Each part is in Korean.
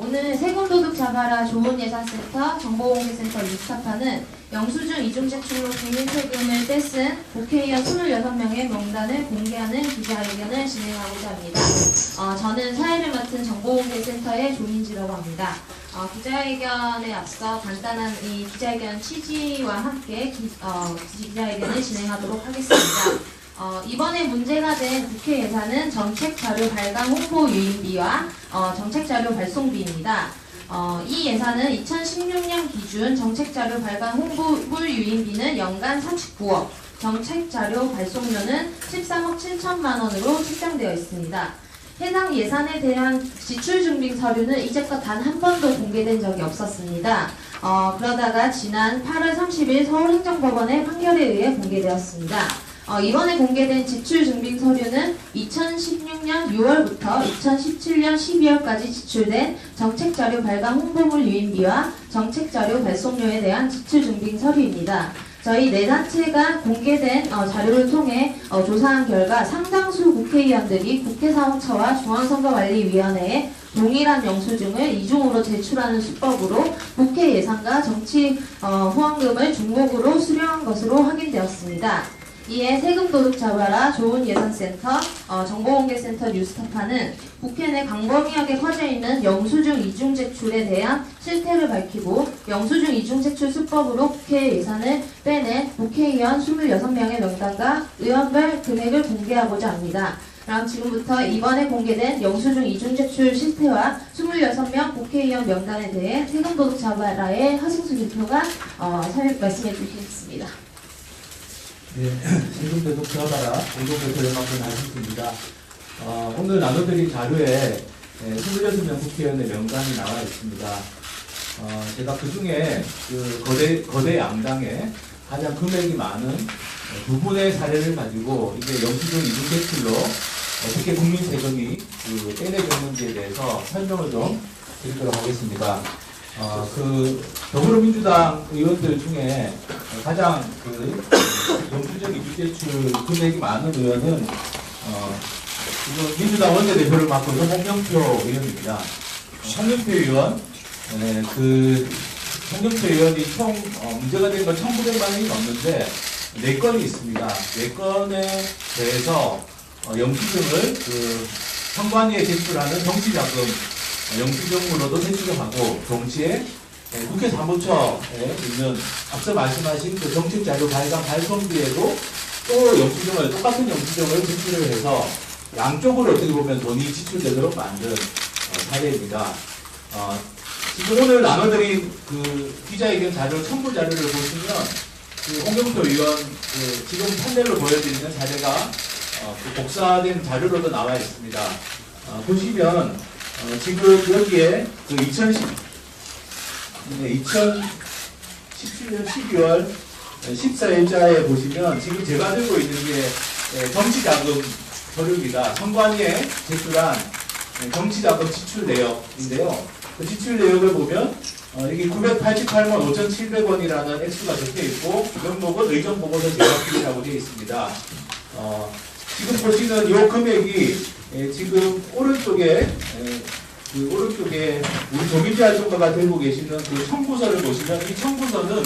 오늘 세금도둑 잡아라 좋은예산센터 정보공개센터 뉴스타파는 영수증 이중 제출로 개인세금을 떼쓴 국회의원 26명의 명단을 공개하는 기자회견을 진행하고자 합니다. 저는 사회를 맡은 정보공개센터의 조민지라고 합니다. 기자회견에 앞서 간단한 이 기자회견 취지와 함께 기자회견을 진행하도록 하겠습니다. 이번에 문제가 된 국회 예산은 정책자료 발간 홍보 유인비와 정책자료 발송비입니다. 이 예산은 2016년 기준 정책자료 발간 홍보물 유인비는 연간 39억, 정책자료 발송료는 13억 7천만 원으로 책정되어 있습니다. 해당 예산에 대한 지출증빙 서류는 이제껏 단 한 번도 공개된 적이 없었습니다. 그러다가 지난 8월 30일 서울행정법원의 판결에 의해 공개되었습니다. 이번에 공개된 지출증빙 서류는 2016년 6월부터 2017년 12월까지 지출된 정책자료 발간 홍보물 유인비와 정책자료 발송료에 대한 지출증빙 서류입니다. 저희 네 단체가 공개된 자료를 통해 조사한 결과 상당수 국회의원들이 국회사무처와 중앙선거관리위원회에 동일한 영수증을 이중으로 제출하는 수법으로 국회 예산과 정치 후원금을 중목으로 수령한 것으로 확인되었습니다. 이에 세금도둑 잡아라 좋은예산센터 정보공개센터 뉴스타파는 국회 내 광범위하게 퍼져있는 영수증 이중 제출에 대한 실태를 밝히고 영수증 이중 제출 수법으로 국회 예산을 빼낸 국회의원 26명의 명단과 의원별 금액을 공개하고자 합니다. 그럼 지금부터 이번에 공개된 영수증 이중 제출 실태와 26명 국회의원 명단에 대해 세금도둑 잡아라의 하승수 대표가 말씀해 주시겠습니다. 네, 세금도둑 잡아라 공동대표를 맡은 하승수입니다. 오늘 나눠드린 자료에 26명 국회의원의 명단이 나와 있습니다. 제가 그 중에 그 거대 양당에 가장 금액이 많은 두 분의 사례를 가지고 이게 영수증 이중 제출로 어떻게 국민 세금이 떼내졌는지에 대해서 설명을 좀 드리도록 하겠습니다. 더불어민주당 의원들 중에 가장 영수증 이중 제출 금액이 많은 의원은 지금 민주당 원내대표를 맡고 있는 홍영표 의원입니다. 홍영표 의원, 홍영표 의원이 총 문제가 된 건 1,900만 원이 넘는데 4건이 있습니다. 4건에 대해서 영수증을 선관위에 제출하는 정치자금 영수증으로도 제출을 하고 동시에 국회 사무처에 있는 앞서 말씀하신 그 정책자료 발간 발송비에도 또 똑같은 영수증을 제출을 해서 양쪽으로 어떻게 보면 돈이 지출되도록 만든 사례입니다. 지금 오늘 나눠드린 그 기자회견 자료, 첨부 자료를 보시면 홍영표 의원 지금 판넬로 보여드리는 자료가 복사된 자료로도 나와 있습니다. 보시면 지금 여기에 2017년 12월 14일자에 보시면 지금 제가 들고 있는 게 정치자금 서류입니다. 선관위에 제출한 정치자금 지출 내역인데요. 그 지출 내역을 보면 여기 988만 5,700원이라는 액수가 적혀 있고 명목은 의정보고서 제작비라고 되어 있습니다. 지금 보시는 이 금액이 지금 오른쪽에 우리 조민지 활동가가 들고 계시는 그 청구서를 보시면 이 청구서는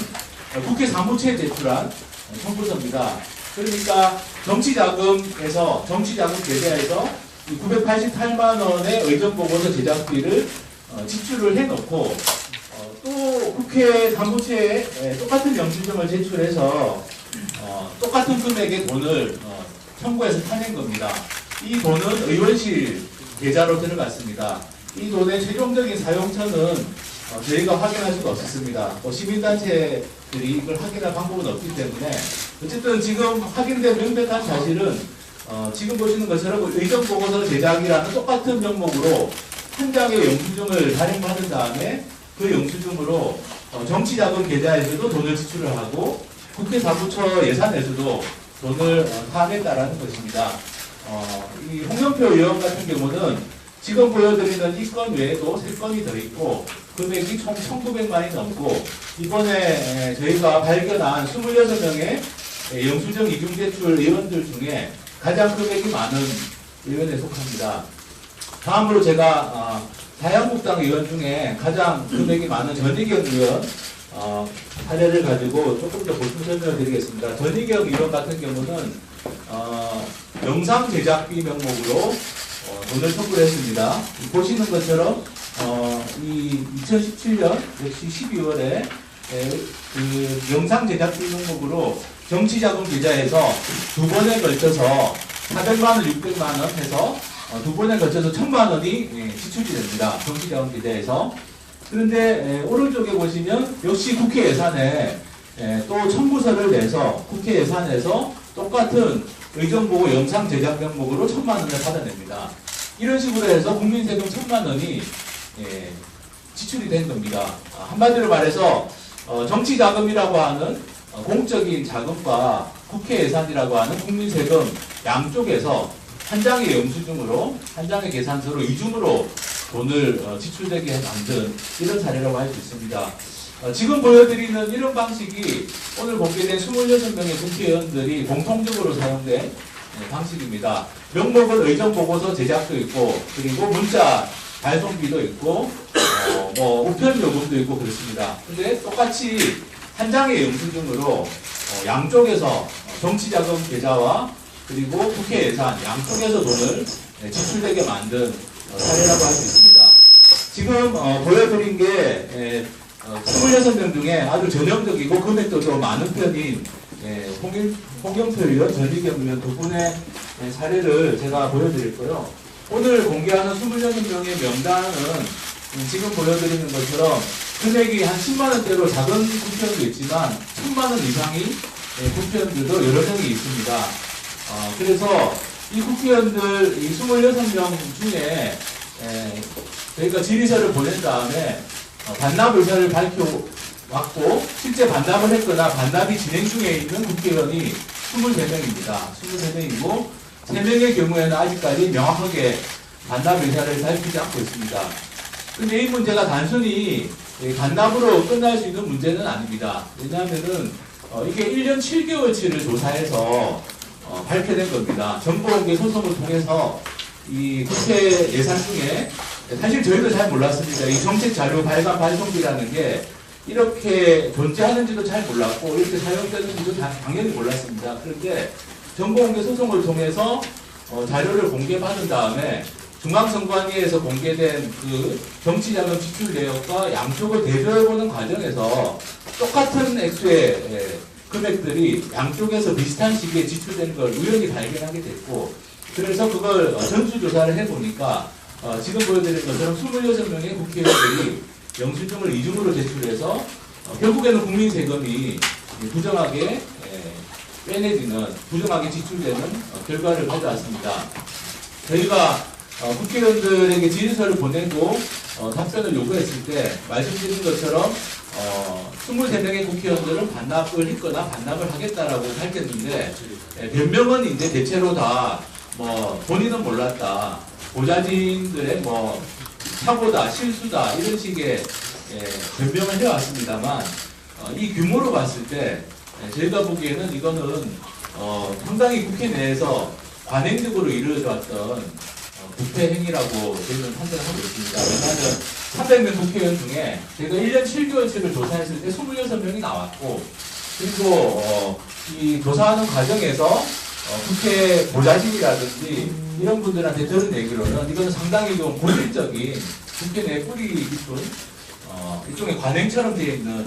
국회 사무처에 제출한 청구서입니다. 그러니까 정치자금 계좌에서 988만 원의 의정보고서 제작비를 지출을 해놓고 또 국회 사무처에 똑같은 영수증을 제출해서 똑같은 금액의 돈을 청구해서 타낸 겁니다. 이 돈은 의원실 계좌로 들어갔습니다. 이 돈의 최종적인 사용처는 저희가 확인할 수가 없었습니다. 시민단체들이 이걸 확인할 방법은 없기 때문에 어쨌든 지금 확인된 명백한 사실은 지금 보시는 것처럼 의정보고서 제작이라는 똑같은 명목으로 한 장의 영수증을 발행받은 다음에 그 영수증으로 정치자금 계좌에서도 돈을 지출을 하고 국회 사무처 예산에서도 돈을 타냈다라는 것입니다. 이 홍영표 의원 같은 경우는 지금 보여드리는 이 건 외에도 3건이 더 있고 금액이 총 1,900만이 넘고 이번에 저희가 발견한 26명의 영수증 이중제출 의원들 중에 가장 금액이 많은 의원에 속합니다. 다음으로 제가 자유한국당 의원 중에 가장 금액이 많은 전희경 의원 사례를 가지고 조금 더 보충 설명을 드리겠습니다. 전희경 의원 같은 경우는 영상 제작비 명목으로 돈을 청구를 했습니다. 보시는 것처럼 이 2017년 역시 12월에 그 영상 제작비 명목으로 정치자금 계좌에서 두 번에 걸쳐서 400만 원, 600만 원 해서 두 번에 걸쳐서 1000만 원이 지출이 됩니다. 정치자금 계좌에서. 그런데 오른쪽에 보시면 역시 국회 예산에 또 청구서를 내서 국회 예산에서 똑같은 의정보고 영상 제작 명목으로 1000만 원을 받아냅니다. 이런 식으로 해서 국민 세금 1000만 원이 지출이 된 겁니다. 한마디로 말해서 정치 자금이라고 하는 공적인 자금과 국회 예산이라고 하는 국민 세금 양쪽에서 한 장의 영수증으로 한 장의 계산서로 이중으로 돈을 지출되게 만든 이런 사례라고 할 수 있습니다. 지금 보여드리는 이런 방식이 오늘 공개된 26명의 국회의원들이 공통적으로 사용된 방식입니다. 명목은 의정보고서 제작도 있고 그리고 문자 발송비도 있고 우편 요금도 있고 그렇습니다. 근데 똑같이 한 장의 영수증으로 양쪽에서 정치자금 계좌와 그리고 국회 예산 양쪽에서 돈을 지출되게 만든 사례라고 할 수 있습니다. 지금 보여드린 게 26명 중에 아주 전형적이고 금액도 좀 많은 편인 홍영표 의원, 전희경 의원 두 분의 사례를 제가 보여드릴 거요. 오늘 공개하는 26명의 명단은 지금 보여드리는 것처럼 금액이 한 10만 원대로 작은 국회의원도 있지만 1000만 원 이상의 국회의원들도 여러 명이 있습니다. 그래서 이 국회의원들 이 26명 중에 저희가 질의서를 보낸 다음에 반납 의사를 밝혀왔고 실제 반납을 했거나 반납이 진행 중에 있는 국회의원이 23명입니다. 23명이고 3명의 경우에는 아직까지 명확하게 반납 의사를 밝히지 않고 있습니다. 근데 이 문제가 단순히 반납으로 끝날 수 있는 문제는 아닙니다. 왜냐하면은 이게 1년 7개월치를 조사해서 밝혀낸 겁니다. 정보공개 소송을 통해서 이 국회 예산 중에 사실 저희도 잘 몰랐습니다. 이 정책 자료 발간 발송비라는 게 이렇게 존재하는지도 잘 몰랐고 이렇게 사용되는지도 당연히 몰랐습니다. 그런데 정보공개 소송을 통해서 자료를 공개받은 다음에 중앙선관위에서 공개된 그 정치자금 지출 내역과 양쪽을 대조해보는 과정에서 똑같은 액수의 금액들이 양쪽에서 비슷한 시기에 지출되는 걸 우연히 발견하게 됐고 그래서 그걸 전수조사를 해보니까 지금 보여드린 것처럼 26명의 국회의원들이 영수증을 이중으로 제출해서 결국에는 국민 세금이 부정하게 빼내지는 부정하게 지출되는 결과를 가져왔습니다. 저희가 국회의원들에게 질의서를 보내고 답변을 요구했을 때 말씀드린 것처럼 23명의 국회의원들은 반납을 했거나 반납을 하겠다라고 밝혔는데 변명은 이제 대체로 다 본인은 몰랐다, 보좌진들의 사고다, 실수다 이런 식의 변명을 해왔습니다만 이 규모로 봤을 때 저희가 보기에는 이거는 상당히 국회 내에서 관행적으로 이루어져 왔던 부패 행위라고 저희는 판단을 하고 있습니다. 왜냐하면 300명 국회의원 중에 제가 1년 7개월치를 조사했을 때 26명이 나왔고 그리고 이 조사하는 과정에서 국회 보좌진이라든지 이런 분들한테 들은 얘기로는 이거는 상당히 좀 본질적인 국회 내 뿌리 깊은 일종의 관행처럼 되어 있는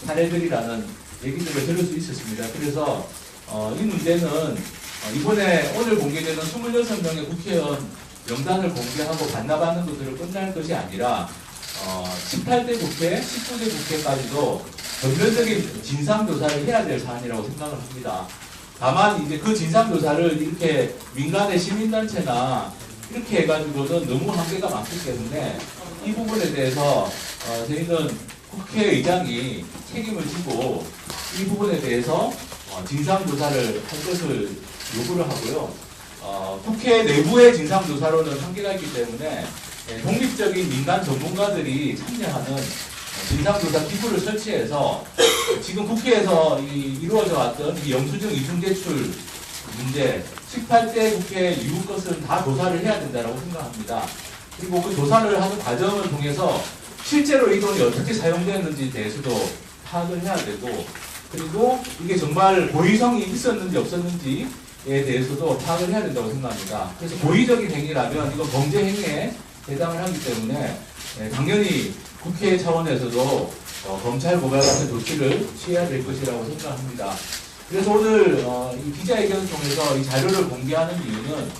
사례들이라는 얘기들을 들을 수 있었습니다. 그래서 이 문제는 이번에 오늘 공개되는 26명의 국회의원 명단을 공개하고 반납하는 것으로 끝날 것이 아니라 18대 국회, 19대 국회까지도 전면적인 진상조사를 해야 될 사안이라고 생각을 합니다. 다만 이제 그 진상조사를 이렇게 민간의 시민단체나 이렇게 해가지고는 너무 한계가 많기 때문에 이 부분에 대해서 저희는 국회의장이 책임을 지고 이 부분에 대해서 진상조사를 할 것을 요구를 하고요. 국회 내부의 진상조사로는 한계가 있기 때문에 독립적인 민간 전문가들이 참여하는 진상조사 기구를 설치해서 지금 국회에서 이루어져 왔던 이 영수증 이중 제출 문제 18대 국회 이후 것은 다 조사를 해야 된다고 생각합니다. 그리고 그 조사를 하는 과정을 통해서 실제로 이 돈이 어떻게 사용되었는지에 대해서도 파악을 해야 되고, 그리고 이게 정말 고의성이 있었는지 없었는지에 대해서도 파악을 해야 된다고 생각합니다. 그래서 고의적인 행위라면 이건 범죄 행위에 해당을 하기 때문에 당연히 국회 차원에서도 검찰 고발 같은 조치를 취해야 될 것이라고 생각합니다. 그래서 오늘 이 기자회견을 통해서 이 자료를 공개하는 이유는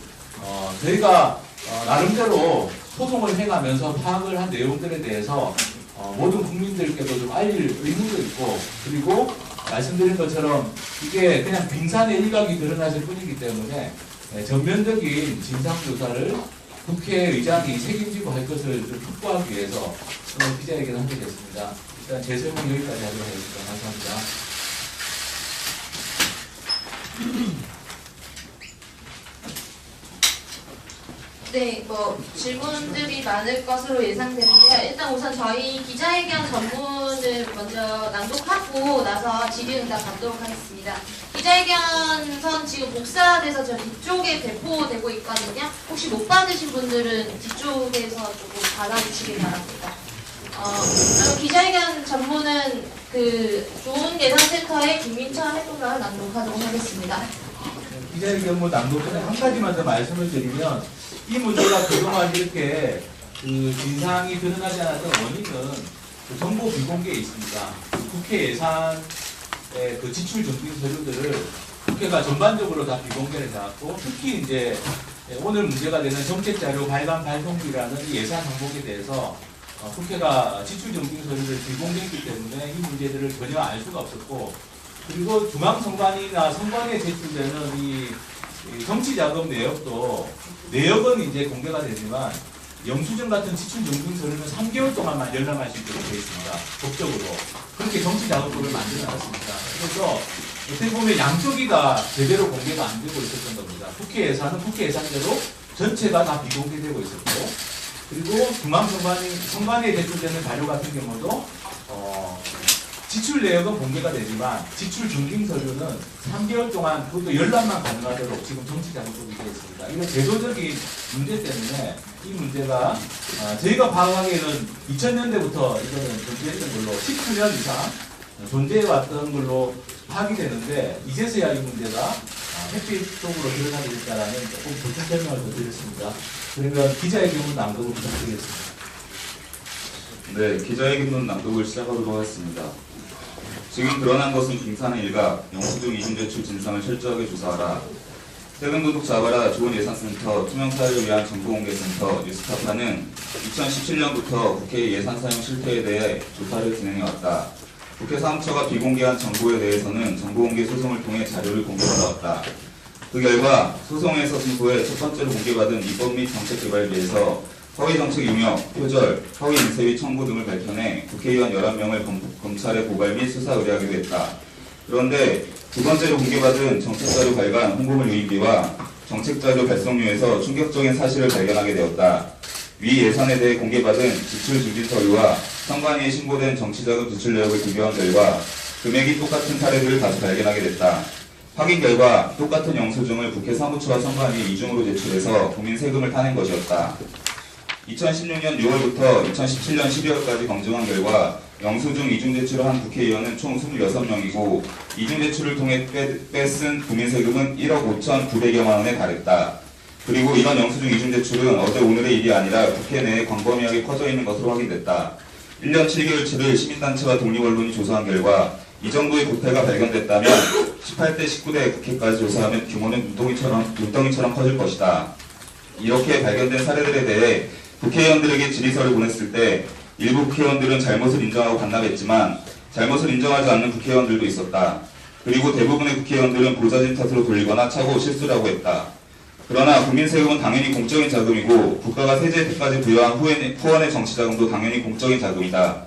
저희가 나름대로 소송을 해가면서 파악을 한 내용들에 대해서 모든 국민들께도 좀 알릴 의무도 있고, 그리고 말씀드린 것처럼 이게 그냥 빙산의 일각이 드러났을 뿐이기 때문에 전면적인 진상조사를 국회의장이 책임지고 할 것을 좀 확보하기 위해서 오늘 기자회견을 하게 됐습니다. 일단 제 설명 여기까지 하도록 하겠습니다. 감사합니다. 네, 질문들이 많을 것으로 예상되는데요. 일단 우선 저희 기자회견 전문을 먼저 낭독하고 나서 질의응답 받도록 하겠습니다. 기자회견선 지금 복사돼서 저 뒤쪽에 배포되고 있거든요. 혹시 못 받으신 분들은 뒤쪽에서 조금 받아주시기 바랍니다. 그럼 기자회견 전문은 좋은예산센터의 김민철 해동관을 낭독하도록 하겠습니다. 기자회견 낭독 전에 한 가지만 더 말씀을 드리면, 이 문제가 그동안 이렇게 진상이 드러나지 않았던 원인은 정보 비공개에 있습니다. 국회 예산의 지출 정비 서류들을 국회가 전반적으로 다 비공개를 해왔고, 특히 이제 오늘 문제가 되는 정책자료 발간 발송비라는 이 예산 항목에 대해서 국회가 지출 정비 서류를 비공개했기 때문에 이 문제들을 전혀 알 수가 없었고, 그리고 중앙선관위나 선관위에 제출되는 이 정치자금 내역은 이제 공개가 되지만 영수증 같은 지출 정비 서류는 3개월 동안만 열람할 수 있도록 되어 있습니다. 법적으로. 그렇게 정치자금법을 만들어놨습니다. 그래서 어떻게 보면 양쪽이 다 제대로 공개가 안 되고 있었던 겁니다. 국회 예산은 국회 예산대로 전체가 다 비공개되고 있었고, 그리고 중앙선관위에 제출되는 자료 같은 경우도 지출 내역은 공개가 되지만 지출 증빙 서류는 3개월 동안 그것도 열람만 가능하도록 지금 정치자금법이 되어 있습니다. 이런 제도적인 문제 때문에 이 문제가 저희가 파악하기에는 2000년대부터 이거는 존재했던 걸로 19년 이상 존재해왔던 걸로 파악이 되는데, 이제서야 이 문제가 획기적으로 드러나게 됐다라는 조금 보충 설명을 더 드렸습니다. 그러면 기자회견문 낭독을 부탁드리겠습니다. 네, 기자회견문 낭독을 시작하도록 하겠습니다. 지금 드러난 것은 빙산의 일각, 영수증 이중제출 진상을 철저하게 조사하라. 세금도둑 잡아라 좋은예산센터, 투명사회를 위한 정보공개센터, 뉴스타파는 2017년부터 국회 예산사용 실태에 대해 조사를 진행해왔다. 국회 사무처가 비공개한 정보에 대해서는 정보공개 소송을 통해 자료를 공개받아왔다. 그 결과 소송에서 승소해 첫 번째로 공개받은 입법 및 정책개발비에서 허위정책 용역, 표절, 허위 인쇄비 청구 등을 밝혀내 국회의원 11명을 검찰에 고발 및 수사 의뢰하게 됐다. 그런데 두 번째로 공개받은 정책자료 발간, 홍보물 유인비와 정책자료 발송료에서 충격적인 사실을 발견하게 되었다. 위 예산에 대해 공개받은 지출 증진 서류와 선관위에 신고된 정치자금 지출 내역을 비교한 결과 금액이 똑같은 사례들을 다시 발견하게 됐다. 확인 결과 똑같은 영수증을 국회 사무처와 선관위 이중으로 제출해서 국민 세금을 타낸 것이었다. 2016년 6월부터 2017년 12월까지 검증한 결과 영수증 이중제출을 한 국회의원은 총 26명이고 이중제출을 통해 뺏은 국민세금은 1억 5,900여만 원에 달했다. 그리고 이런 영수증 이중제출은 어제 오늘의 일이 아니라 국회 내에 광범위하게 퍼져 있는 것으로 확인됐다. 1년 7개월치를 시민단체와 독립언론이 조사한 결과 이 정도의 부패가 발견됐다면 18대 19대 국회까지 조사하면 규모는 눈덩이처럼 커질 것이다. 이렇게 발견된 사례들에 대해 국회의원들에게 질의서를 보냈을 때 일부 국회의원들은 잘못을 인정하고 반납했지만 잘못을 인정하지 않는 국회의원들도 있었다. 그리고 대부분의 국회의원들은 보좌진 탓으로 돌리거나 차고 실수라고 했다. 그러나 국민세금은 당연히 공적인 자금이고 국가가 세제 혜택까지 부여한 후원의 정치자금도 당연히 공적인 자금이다.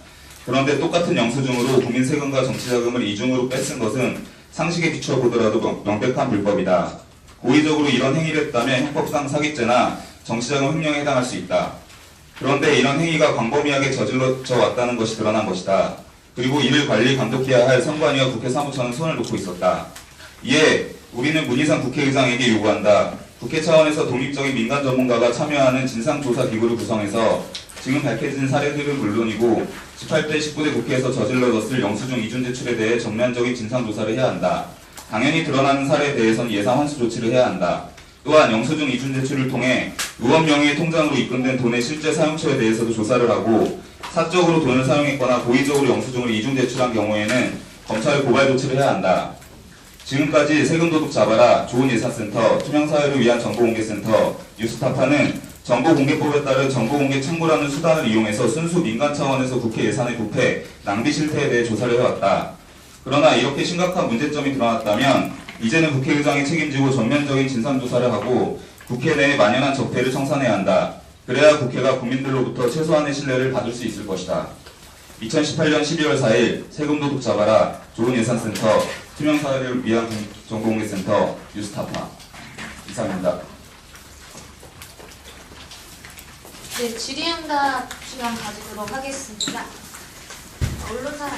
그런데 똑같은 영수증으로 국민세금과 정치자금을 이중으로 뺏은 것은 상식에 비춰보더라도 명백한 불법이다. 고의적으로 이런 행위를 했다면 형법상 사기죄나 정치자금 횡령에 해당할 수 있다. 그런데 이런 행위가 광범위하게 저질러져 왔다는 것이 드러난 것이다. 그리고 이를 관리 감독해야 할 선관위와 국회 사무처는 손을 놓고 있었다. 이에 우리는 문희상 국회의장에게 요구한다. 국회 차원에서 독립적인 민간 전문가가 참여하는 진상조사 기구를 구성해서 지금 밝혀진 사례들은 물론이고 18대, 19대 국회에서 저질러졌을 영수증 이중 제출에 대해 전면적인 진상조사를 해야 한다. 당연히 드러나는 사례에 대해서는 예상 환수 조치를 해야 한다. 또한 영수증 이중 제출을 통해 의원 명의의 통장으로 입금된 돈의 실제 사용처에 대해서도 조사를 하고 사적으로 돈을 사용했거나 고의적으로 영수증을 이중 제출한 경우에는 검찰에 고발 조치를 해야 한다. 지금까지 세금도둑 잡아라, 좋은예산센터, 투명사회를 위한 정보공개센터, 뉴스타파는 정보공개법에 따른 정보공개 청구라는 수단을 이용해서 순수 민간 차원에서 국회 예산의 부패, 낭비 실태에 대해 조사를 해왔다. 그러나 이렇게 심각한 문제점이 드러났다면 이제는 국회의장이 책임지고 전면적인 진상조사를 하고 국회 내에 만연한 적폐를 청산해야 한다. 그래야 국회가 국민들로부터 최소한의 신뢰를 받을 수 있을 것이다. 2018년 12월 4일 세금도둑 잡아라, 좋은예산센터, 투명사회를 위한 정보공개센터, 뉴스타파. 이상입니다. 네, 질의응답 시간 가지도록 하겠습니다. 언론사